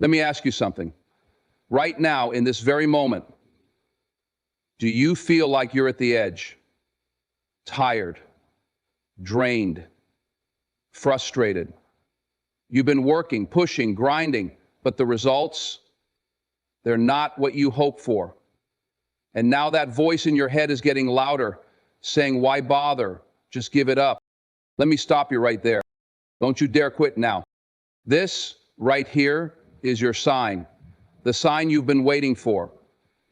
Let me ask you something. Right now, in this very moment, do you feel like you're at the edge? Tired, drained, frustrated? You've been working, pushing, grinding, but the results, they're not what you hoped for. And now that voice in your head is getting louder, saying, why bother? Just give it up. Let me stop you right there. Don't you dare quit now. This right here is your sign, the sign you've been waiting for,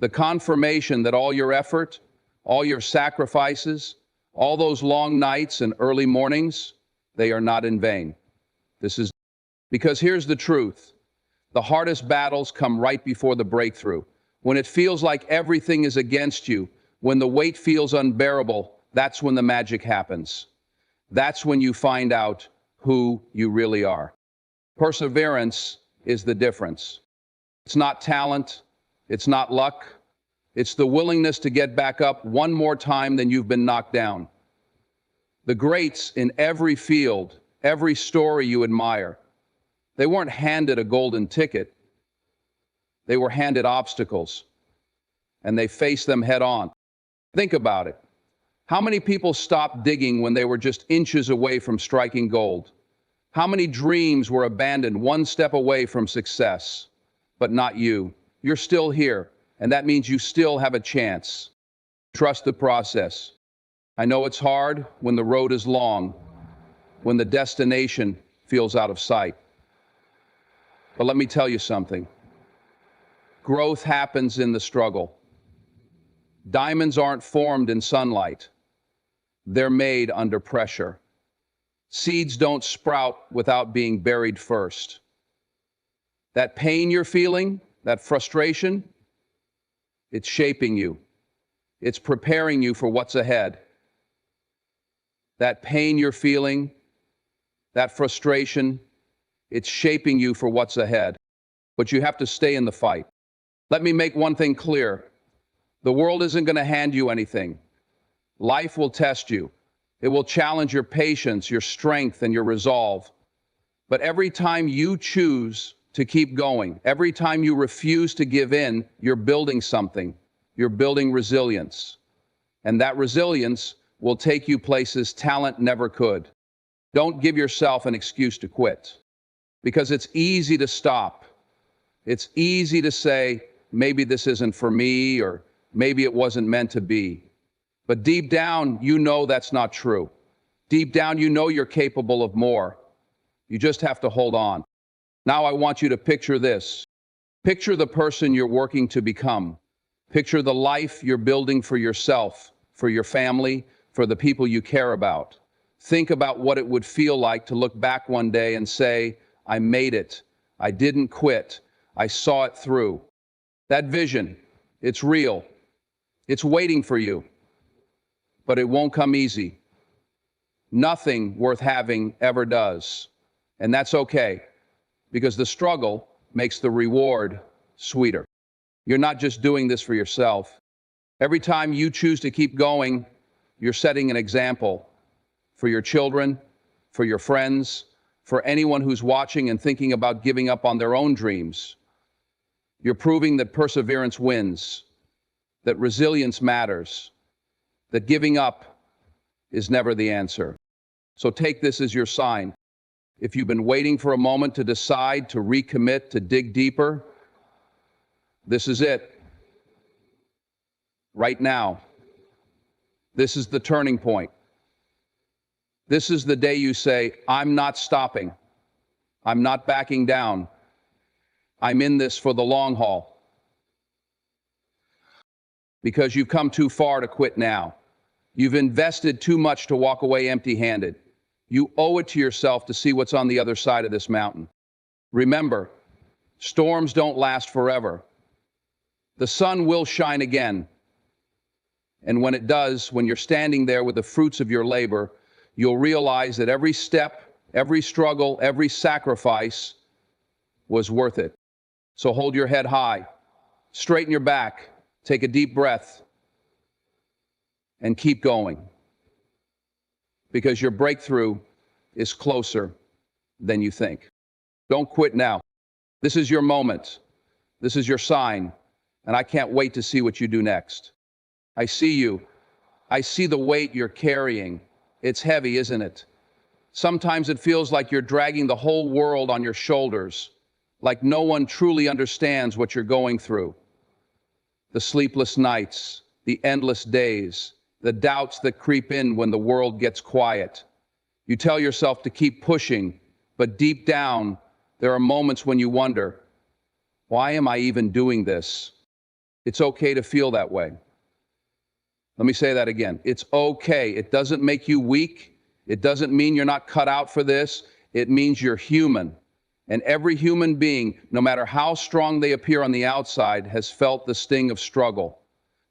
the confirmation that all your effort, all your sacrifices, all those long nights and early mornings, they are not in vain. This is because here's the truth. The hardest battles come right before the breakthrough. When it feels like everything is against you, when the weight feels unbearable, that's when the magic happens. That's when you find out who you really are. Perseverance is the difference. It's not talent, it's not luck, it's the willingness to get back up one more time than you've been knocked down. The greats in every field, every story you admire, they weren't handed a golden ticket. They were handed obstacles, and they faced them head on. Think about it. How many people stopped digging when they were just inches away from striking gold? How many dreams were abandoned one step away from success? But not you. You're still here, and that means you still have a chance. Trust the process. I know it's hard when the road is long, when the destination feels out of sight. But let me tell you something. Growth happens in the struggle. Diamonds aren't formed in sunlight. They're made under pressure. Seeds don't sprout without being buried first. That pain you're feeling, that frustration, it's shaping you. It's preparing you for what's ahead. That pain you're feeling, that frustration, it's shaping you for what's ahead. But you have to stay in the fight. Let me make one thing clear. The world isn't going to hand you anything. Life will test you. It will challenge your patience, your strength, and your resolve. But every time you choose to keep going, every time you refuse to give in, you're building something. You're building resilience. And that resilience will take you places talent never could. Don't give yourself an excuse to quit. Because it's easy to stop. It's easy to say, maybe this isn't for me, or maybe it wasn't meant to be. But deep down, you know that's not true. Deep down, you know you're capable of more. You just have to hold on. Now I want you to picture this. Picture the person you're working to become. Picture the life you're building for yourself, for your family, for the people you care about. Think about what it would feel like to look back one day and say, I made it. I didn't quit. I saw it through. That vision, it's real. It's waiting for you. But it won't come easy. Nothing worth having ever does. And that's okay, because the struggle makes the reward sweeter. You're not just doing this for yourself. Every time you choose to keep going, you're setting an example for your children, for your friends, for anyone who's watching and thinking about giving up on their own dreams. You're proving that perseverance wins, that resilience matters, that giving up is never the answer. So take this as your sign. If you've been waiting for a moment to decide, to recommit, to dig deeper, this is it. Right now. This is the turning point. This is the day you say, I'm not stopping. I'm not backing down. I'm in this for the long haul. Because you've come too far to quit now. You've invested too much to walk away empty-handed. You owe it to yourself to see what's on the other side of this mountain. Remember, storms don't last forever. The sun will shine again. And when it does, when you're standing there with the fruits of your labor, you'll realize that every step, every struggle, every sacrifice was worth it. So hold your head high, straighten your back, take a deep breath, and keep going. Because your breakthrough is closer than you think. Don't quit now. This is your moment. This is your sign, and I can't wait to see what you do next. I see you. I see the weight you're carrying. It's heavy, isn't it? Sometimes it feels like you're dragging the whole world on your shoulders, like no one truly understands what you're going through. The sleepless nights, the endless days, the doubts that creep in when the world gets quiet. You tell yourself to keep pushing, but deep down, there are moments when you wonder, why am I even doing this? It's okay to feel that way. Let me say that again. It's okay. It doesn't make you weak. It doesn't mean you're not cut out for this. It means you're human. And every human being, no matter how strong they appear on the outside, has felt the sting of struggle.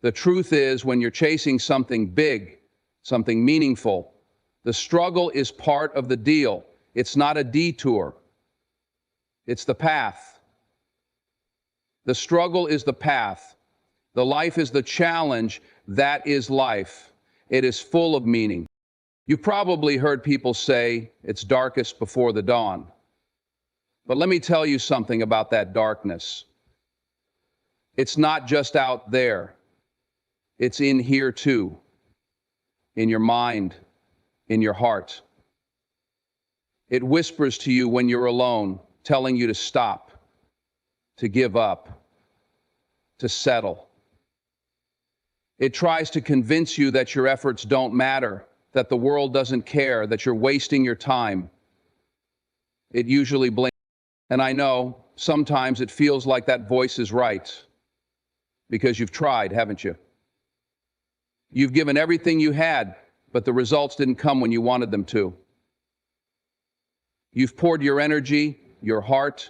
The truth is, when you're chasing something big, something meaningful, the struggle is part of the deal. It's not a detour. It's the path. The struggle is the path. The life is the challenge. That is life. It is full of meaning. You've probably heard people say it's darkest before the dawn. But let me tell you something about that darkness. It's not just out there. It's in here too. In your mind, in your heart. It whispers to you when you're alone, telling you to stop, to give up, to settle. It tries to convince you that your efforts don't matter, that the world doesn't care, that you're wasting your time. It usually blames. And I know sometimes it feels like that voice is right, because you've tried, haven't you? You've given everything you had, but the results didn't come when you wanted them to. You've poured your energy, your heart,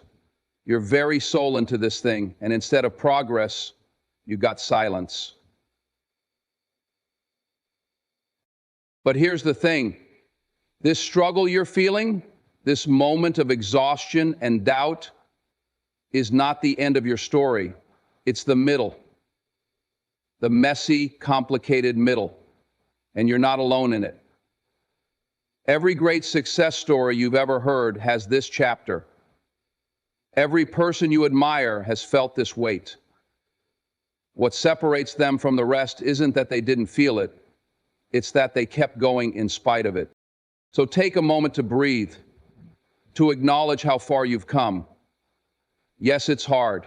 your very soul into this thing, and instead of progress, you got silence. But here's the thing. This struggle you're feeling, this moment of exhaustion and doubt, is not the end of your story. It's the middle. The messy, complicated middle. And you're not alone in it. Every great success story you've ever heard has this chapter. Every person you admire has felt this weight. What separates them from the rest isn't that they didn't feel it. It's that they kept going in spite of it. So take a moment to breathe, to acknowledge how far you've come. Yes, it's hard.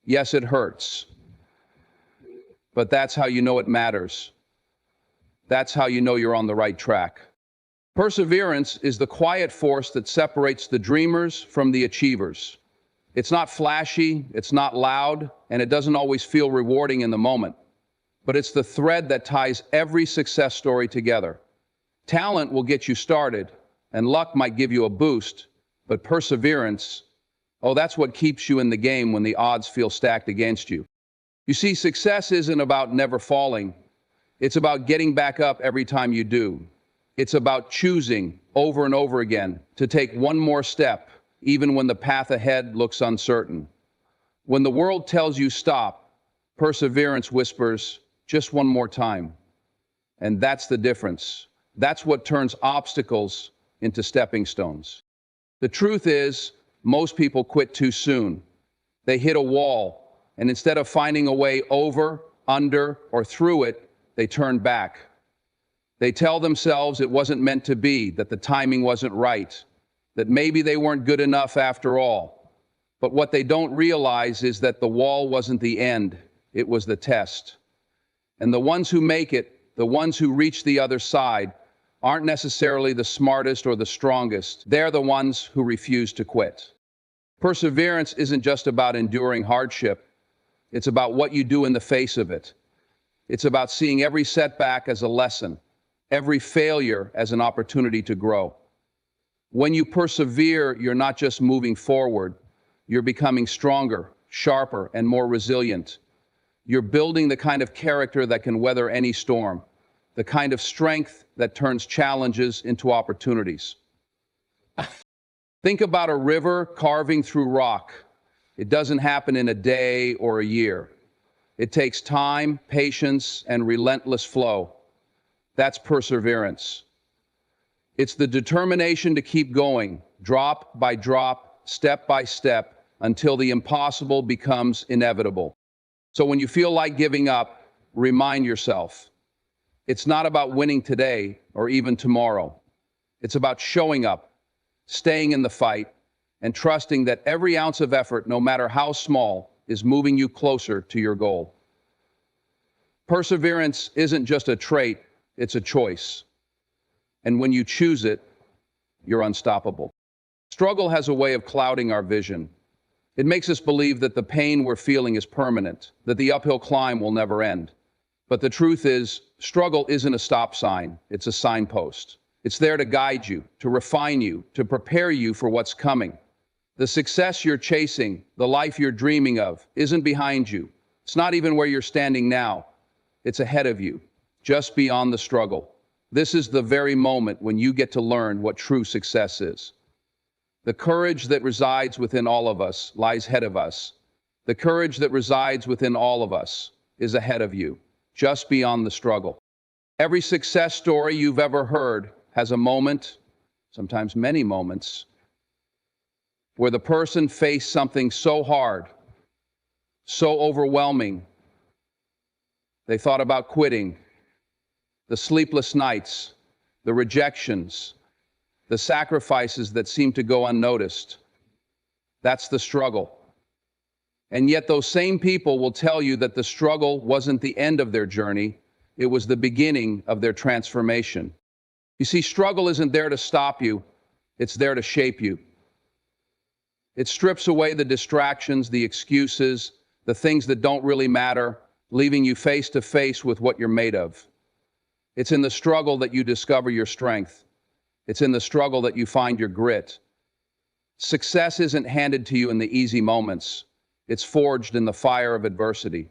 Yes, it hurts. But that's how you know it matters. That's how you know you're on the right track. Perseverance is the quiet force that separates the dreamers from the achievers. It's not flashy, it's not loud, and it doesn't always feel rewarding in the moment. But it's the thread that ties every success story together. Talent will get you started, and luck might give you a boost, but perseverance, oh, that's what keeps you in the game when the odds feel stacked against you. You see, success isn't about never falling. It's about getting back up every time you do. It's about choosing over and over again to take one more step, even when the path ahead looks uncertain. When the world tells you stop, perseverance whispers, just one more time. And that's the difference. That's what turns obstacles into stepping stones. The truth is, most people quit too soon. They hit a wall, and instead of finding a way over, under, or through it, they turn back. They tell themselves it wasn't meant to be, that the timing wasn't right, that maybe they weren't good enough after all. But what they don't realize is that the wall wasn't the end, it was the test. And the ones who make it, the ones who reach the other side, aren't necessarily the smartest or the strongest. They're the ones who refuse to quit. Perseverance isn't just about enduring hardship. It's about what you do in the face of it. It's about seeing every setback as a lesson, every failure as an opportunity to grow. When you persevere, you're not just moving forward, you're becoming stronger, sharper, and more resilient. You're building the kind of character that can weather any storm, the kind of strength that turns challenges into opportunities. Think about a river carving through rock. It doesn't happen in a day or a year. It takes time, patience, and relentless flow. That's perseverance. It's the determination to keep going, drop by drop, step by step, until the impossible becomes inevitable. So when you feel like giving up, remind yourself, it's not about winning today or even tomorrow. It's about showing up, staying in the fight, and trusting that every ounce of effort, no matter how small, is moving you closer to your goal. Perseverance isn't just a trait, it's a choice. And when you choose it, you're unstoppable. Struggle has a way of clouding our vision. It makes us believe that the pain we're feeling is permanent, that the uphill climb will never end. But the truth is, struggle isn't a stop sign, it's a signpost. It's there to guide you, to refine you, to prepare you for what's coming. The success you're chasing, the life you're dreaming of, isn't behind you. It's not even where you're standing now. It's ahead of you, just beyond the struggle. This is the very moment when you get to learn what true success is. The courage that resides within all of us lies ahead of us. The courage that resides within all of us is ahead of you, just beyond the struggle. Every success story you've ever heard has a moment, sometimes many moments, where the person faced something so hard, so overwhelming, they thought about quitting. The sleepless nights, the rejections, the sacrifices that seem to go unnoticed. That's the struggle. And yet those same people will tell you that the struggle wasn't the end of their journey, it was the beginning of their transformation. You see, struggle isn't there to stop you, it's there to shape you. It strips away the distractions, the excuses, the things that don't really matter, leaving you face to face with what you're made of. It's in the struggle that you discover your strength. It's in the struggle that you find your grit. Success isn't handed to you in the easy moments. It's forged in the fire of adversity.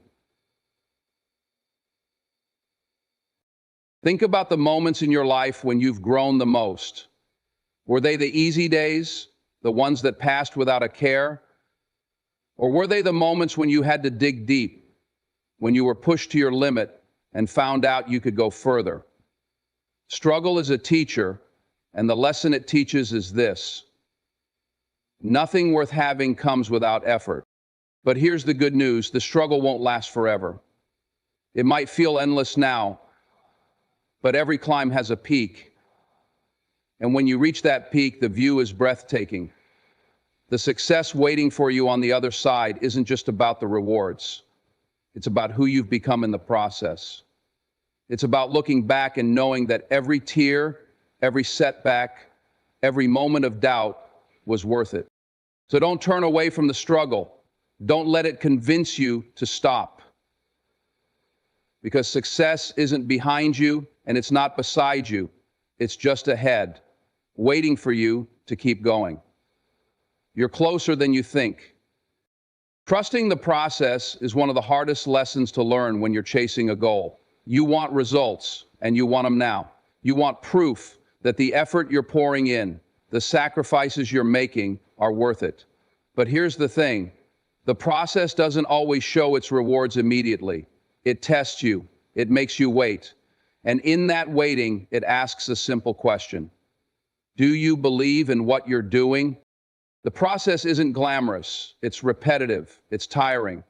Think about the moments in your life when you've grown the most. Were they the easy days, the ones that passed without a care? Or were they the moments when you had to dig deep, when you were pushed to your limit and found out you could go further? Struggle is a teacher, and the lesson it teaches is this: nothing worth having comes without effort. But here's the good news: the struggle won't last forever. It might feel endless now, but every climb has a peak. And when you reach that peak, the view is breathtaking. The success waiting for you on the other side isn't just about the rewards. It's about who you've become in the process. It's about looking back and knowing that every tear, every setback, every moment of doubt was worth it. So don't turn away from the struggle. Don't let it convince you to stop. Because success isn't behind you and it's not beside you. It's just ahead, waiting for you to keep going. You're closer than you think. Trusting the process is one of the hardest lessons to learn when you're chasing a goal. You want results, and you want them now. You want proof that the effort you're pouring in, the sacrifices you're making, are worth it. But here's the thing: the process doesn't always show its rewards immediately. It tests you, it makes you wait. And in that waiting, it asks a simple question: do you believe in what you're doing? The process isn't glamorous, it's repetitive, it's tiring.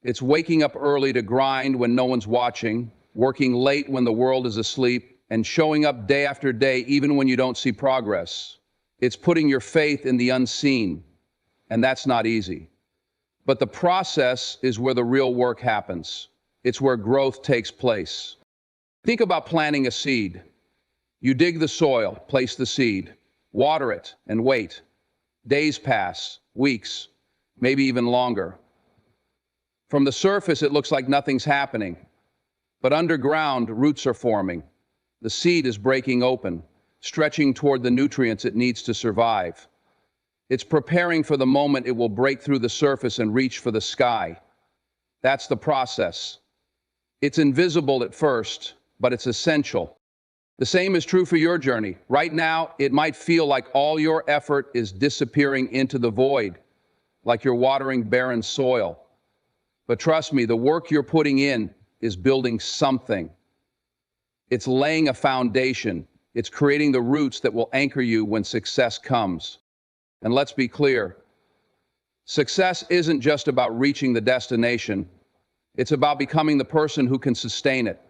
It's waking up early to grind when no one's watching, working late when the world is asleep, and showing up day after day even when you don't see progress. It's putting your faith in the unseen, and that's not easy. But the process is where the real work happens. It's where growth takes place. Think about planting a seed. You dig the soil, place the seed, water it, and wait. Days pass, weeks, maybe even longer. From the surface, it looks like nothing's happening. But underground, roots are forming. The seed is breaking open, stretching toward the nutrients it needs to survive. It's preparing for the moment it will break through the surface and reach for the sky. That's the process. It's invisible at first, but it's essential. The same is true for your journey. Right now, it might feel like all your effort is disappearing into the void, like you're watering barren soil. But trust me, the work you're putting in is building something. It's laying a foundation. It's creating the roots that will anchor you when success comes. And let's be clear, Success isn't just about reaching the destination, it's about becoming the person who can sustain it.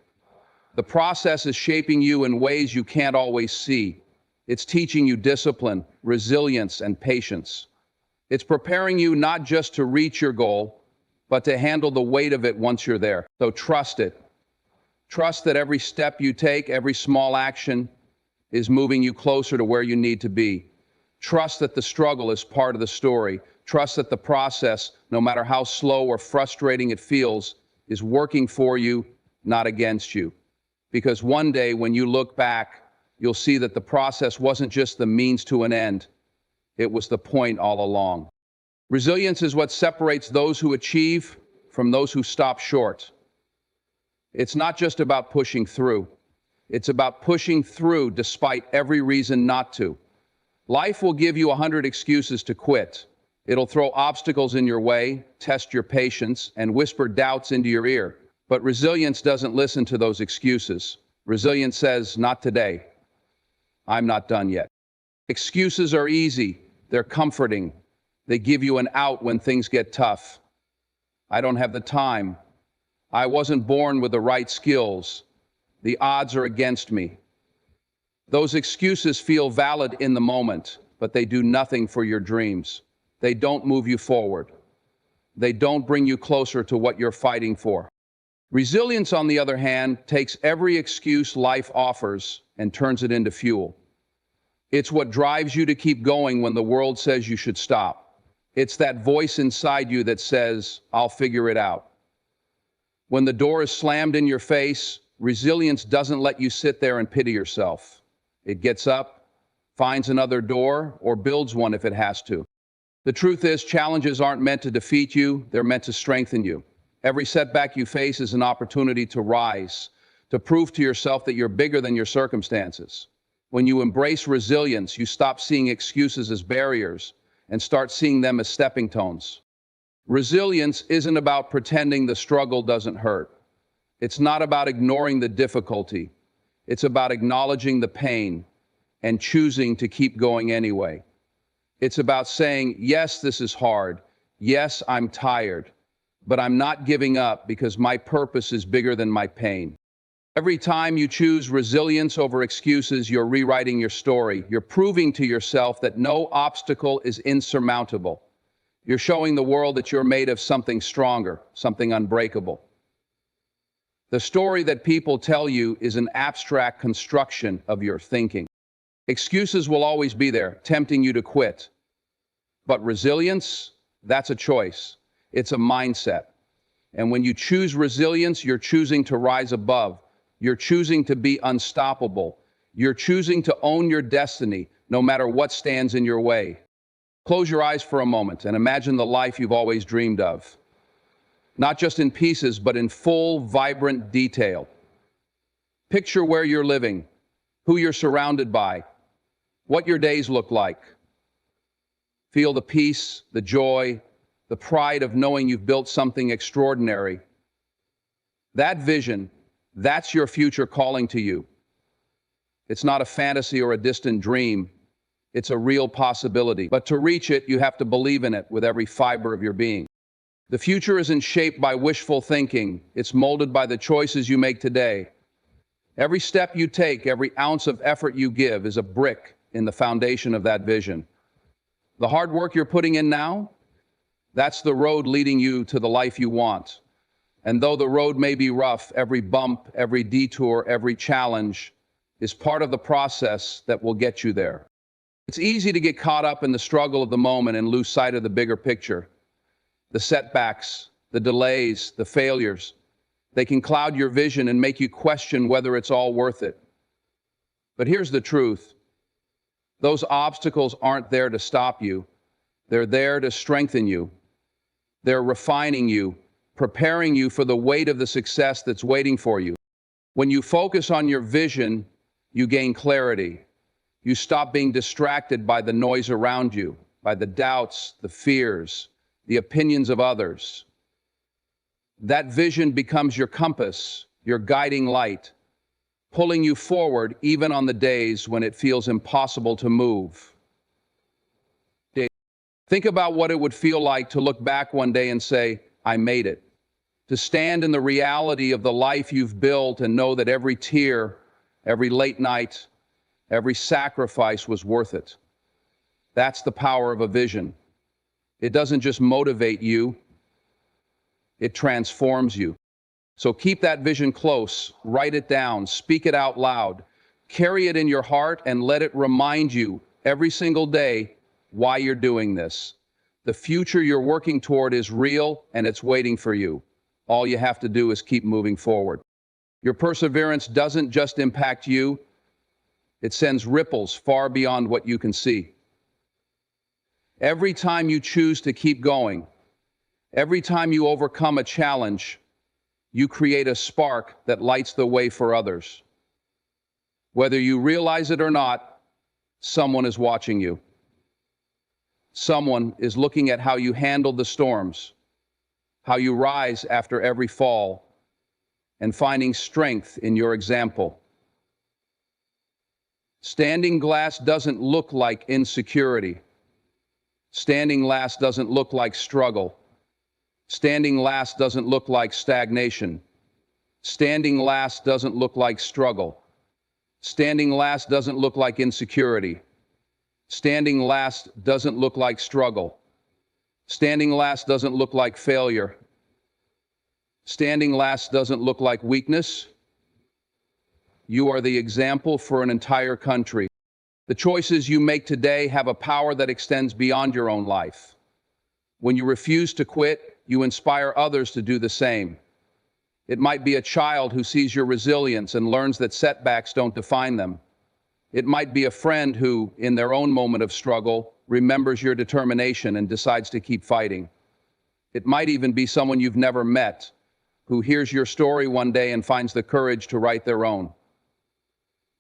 The process is shaping you in ways you can't always see. It's teaching you discipline, resilience, and patience. It's preparing you not just to reach your goal, but to handle the weight of it once you're there. So trust it. Trust that every step you take, every small action, is moving you closer to where you need to be. Trust that the struggle is part of the story. Trust that the process, no matter how slow or frustrating it feels, is working for you, not against you. Because one day when you look back, you'll see that the process wasn't just the means to an end, it was the point all along. Resilience is what separates those who achieve from those who stop short. It's not just about pushing through. It's about pushing through despite every reason not to. Life will give you 100 excuses to quit. It'll throw obstacles in your way, test your patience, and whisper doubts into your ear. But resilience doesn't listen to those excuses. Resilience says, not today. I'm not done yet. Excuses are easy. They're comforting. They give you an out when things get tough. I don't have the time. I wasn't born with the right skills. The odds are against me. Those excuses feel valid in the moment, but they do nothing for your dreams. They don't move you forward. They don't bring you closer to what you're fighting for. Resilience, on the other hand, takes every excuse life offers and turns it into fuel. It's what drives you to keep going when the world says you should stop. It's that voice inside you that says, I'll figure it out. When the door is slammed in your face, resilience doesn't let you sit there and pity yourself. It gets up, finds another door, or builds one if it has to. The truth is, challenges aren't meant to defeat you, they're meant to strengthen you. Every setback you face is an opportunity to rise, to prove to yourself that you're bigger than your circumstances. When you embrace resilience, you stop seeing excuses as barriers and start seeing them as stepping stones. Resilience isn't about pretending the struggle doesn't hurt. It's not about ignoring the difficulty. It's about acknowledging the pain and choosing to keep going anyway. It's about saying, yes, this is hard. Yes, I'm tired, but I'm not giving up because my purpose is bigger than my pain. Every time you choose resilience over excuses, you're rewriting your story. You're proving to yourself that no obstacle is insurmountable. You're showing the world that you're made of something stronger, something unbreakable. The story that people tell you is an abstract construction of your thinking. Excuses will always be there, tempting you to quit. But resilience, that's a choice. It's a mindset. And when you choose resilience, you're choosing to rise above. You're choosing to be unstoppable. You're choosing to own your destiny, no matter what stands in your way. Close your eyes for a moment and imagine the life you've always dreamed of. Not just in pieces, but in full, vibrant detail. Picture where you're living, who you're surrounded by, what your days look like. Feel the peace, the joy, the pride of knowing you've built something extraordinary. That vision, that's your future calling to you. It's not a fantasy or a distant dream. It's a real possibility. But to reach it, you have to believe in it with every fiber of your being. The future isn't shaped by wishful thinking. It's molded by the choices you make today. Every step you take, every ounce of effort you give is a brick in the foundation of that vision. The hard work you're putting in now, that's the road leading you to the life you want. And though the road may be rough, every bump, every detour, every challenge is part of the process that will get you there. It's easy to get caught up in the struggle of the moment and lose sight of the bigger picture. The setbacks, the delays, the failures, they can cloud your vision and make you question whether it's all worth it. But here's the truth. Those obstacles aren't there to stop you. They're there to strengthen you. They're refining you, preparing you for the weight of the success that's waiting for you. When you focus on your vision, you gain clarity. You stop being distracted by the noise around you, by the doubts, the fears, the opinions of others. That vision becomes your compass, your guiding light, pulling you forward even on the days when it feels impossible to move. Think about what it would feel like to look back one day and say, I made it. To stand in the reality of the life you've built and know that every tear, every late night, every sacrifice was worth it. That's the power of a vision. It doesn't just motivate you, it transforms you. So keep that vision close, write it down, speak it out loud, carry it in your heart, and let it remind you every single day why you're doing this. The future you're working toward is real and it's waiting for you. All you have to do is keep moving forward. Your perseverance doesn't just impact you, it sends ripples far beyond what you can see. Every time you choose to keep going, every time you overcome a challenge, you create a spark that lights the way for others. Whether you realize it or not, someone is watching you. Someone is looking at how you handle the storms, how you rise after every fall, and finding strength in your example. Standing glass doesn't look like insecurity. Standing last doesn't look like struggle. Standing last doesn't look like stagnation. Standing last doesn't look like struggle. Standing last doesn't look like insecurity. Standing last doesn't look like struggle. Standing last doesn't look like failure. Standing last doesn't look like weakness. You are the example for an entire country. The choices you make today have a power that extends beyond your own life. When you refuse to quit, you inspire others to do the same. It might be a child who sees your resilience and learns that setbacks don't define them. It might be a friend who, in their own moment of struggle, remembers your determination and decides to keep fighting. It might even be someone you've never met, who hears your story one day and finds the courage to write their own.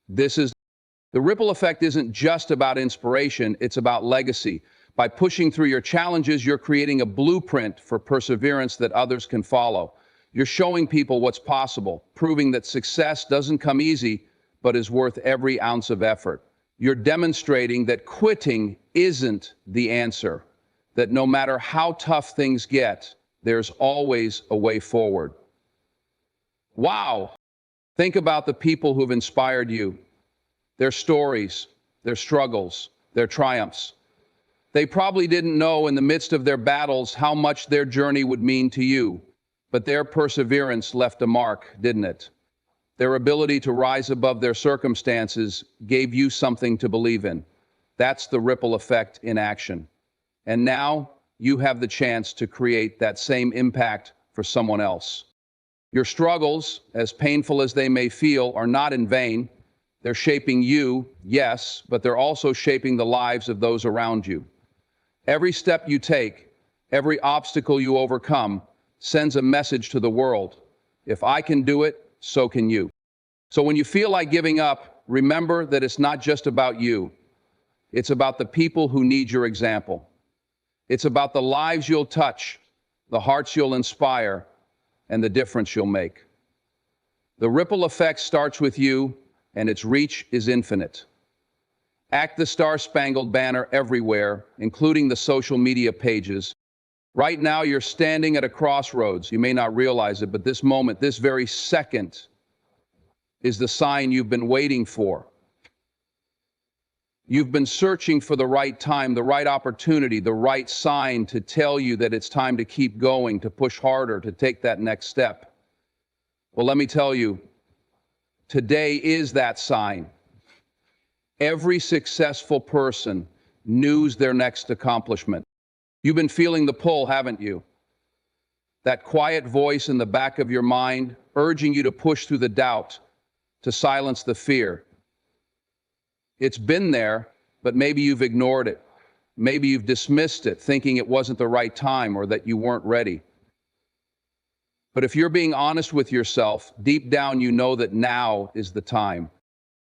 The ripple effect isn't just about inspiration, it's about legacy. By pushing through your challenges, you're creating a blueprint for perseverance that others can follow. You're showing people what's possible, proving that success doesn't come easy, but is worth every ounce of effort. You're demonstrating that quitting isn't the answer, that no matter how tough things get, there's always a way forward. Wow! Think about the people who've inspired you, their stories, their struggles, their triumphs. They probably didn't know in the midst of their battles how much their journey would mean to you, but their perseverance left a mark, didn't it? Their ability to rise above their circumstances gave you something to believe in. That's the ripple effect in action. And now you have the chance to create that same impact for someone else. Your struggles, as painful as they may feel, are not in vain. They're shaping you, yes, but they're also shaping the lives of those around you. Every step you take, every obstacle you overcome, sends a message to the world. If I can do it, so can you. So when you feel like giving up, remember that it's not just about you. It's about the people who need your example. It's about the lives you'll touch, the hearts you'll inspire, and the difference you'll make. The ripple effect starts with you, and its reach is infinite. Act the Star-Spangled Banner everywhere, including the social media pages. Right now, you're standing at a crossroads. You may not realize it, but this moment, this very second, is the sign you've been waiting for. You've been searching for the right time, the right opportunity, the right sign to tell you that it's time to keep going, to push harder, to take that next step. Well, let me tell you, today is that sign. Every successful person knows their next accomplishment. You've been feeling the pull, haven't you? That quiet voice in the back of your mind urging you to push through the doubt, to silence the fear. It's been there, but maybe you've ignored it. Maybe you've dismissed it, thinking it wasn't the right time or that you weren't ready. But if you're being honest with yourself, deep down you know that now is the time.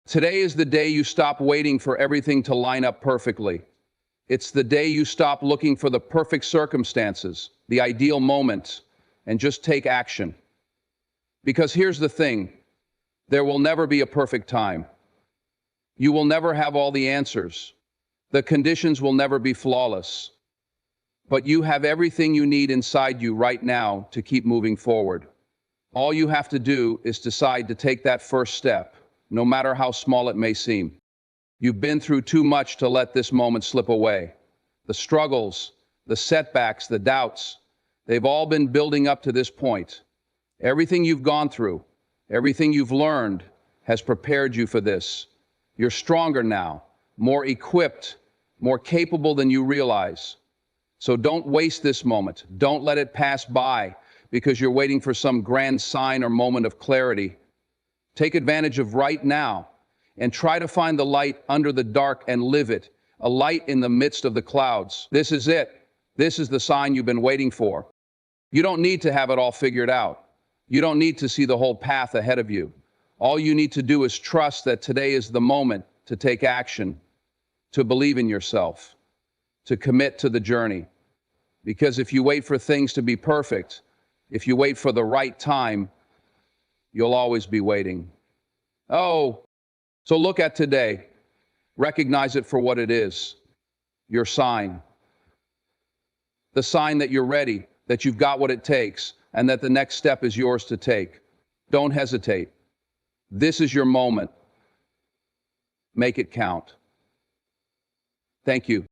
Today is the day you stop waiting for everything to line up perfectly. It's the day you stop looking for the perfect circumstances, the ideal moment, and just take action. Because here's the thing, there will never be a perfect time. You will never have all the answers. The conditions will never be flawless. but you have everything you need inside you right now to keep moving forward. All you have to do is decide to take that first step, no matter how small it may seem. You've been through too much to let this moment slip away. The struggles, the setbacks, the doubts, they've all been building up to this point. Everything you've gone through, everything you've learned has prepared you for this. You're stronger now, more equipped, more capable than you realize. So don't waste this moment. Don't let it pass by because you're waiting for some grand sign or moment of clarity. Take advantage of right now and try to find the light under the dark and live it, a light in the midst of the clouds. This is it. This is the sign you've been waiting for. You don't need to have it all figured out. You don't need to see the whole path ahead of you. All you need to do is trust that today is the moment to take action, to believe in yourself, to commit to the journey. Because if you wait for things to be perfect, if you wait for the right time, you'll always be waiting. Oh, so look at today. Recognize it for what it is, your sign. The sign that you're ready, that you've got what it takes, and that the next step is yours to take. Don't hesitate. This is your moment. Make it count. Thank you.